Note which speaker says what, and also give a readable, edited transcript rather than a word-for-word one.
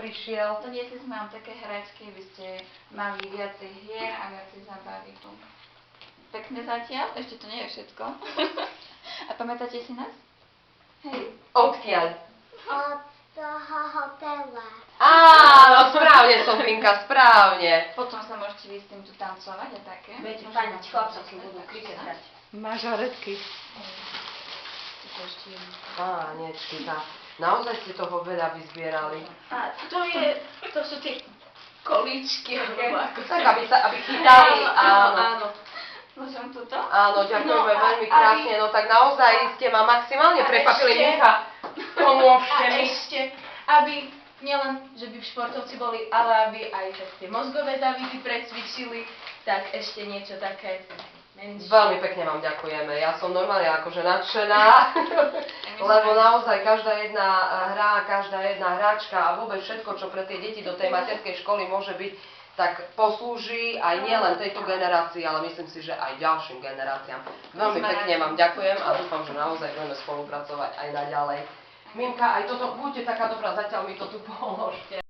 Speaker 1: prišiel.
Speaker 2: Doniesli sme vám také hračky, aby ste mali viacej hier a viacej zábavy. Pekné zatiaľ, ešte to nie je všetko. A pamätáte si nás? Hej.
Speaker 1: Odkiaľ?
Speaker 3: Od toho hotela.
Speaker 1: Áno, správne, Sofinka, správne.
Speaker 2: Potom sa môžete vy s tým tu tancovať a také.
Speaker 4: Viete, fajnať chlapcov, keď budú kriket hrať.
Speaker 5: Mažoretky.
Speaker 2: To ešte jedno.
Speaker 1: Pánečky, naozaj ste toho veľa vyzbierali.
Speaker 4: A to sú tie kolíčky, alebo ako
Speaker 1: Tak, aby chytali, áno.
Speaker 4: áno.
Speaker 2: Môžem toto?
Speaker 1: Áno, ďakujeme
Speaker 4: No,
Speaker 1: veľmi krásne, no tak naozaj ste ma maximálne prepapili, Micha. Pomôžte
Speaker 4: A
Speaker 1: mi.
Speaker 4: ešte, aby nielen, že by športovci boli, ale aby aj tak tie mozgové závidy precvičili, tak ešte niečo také menšie.
Speaker 1: Veľmi pekne vám ďakujeme, ja som normálne akože nadšená, lebo naozaj každá jedna hra, každá jedna hráčka a vôbec všetko, čo pre tie deti do tej materskej školy môže byť, tak poslúži aj nielen tejto generácii, ale myslím si, že aj ďalším generáciám. Veľmi pekne vám ďakujem a dúfam, že naozaj budeme spolupracovať aj naďalej. Minka, aj toto, buďte taká dobrá, zatiaľ mi to tu pomôžte.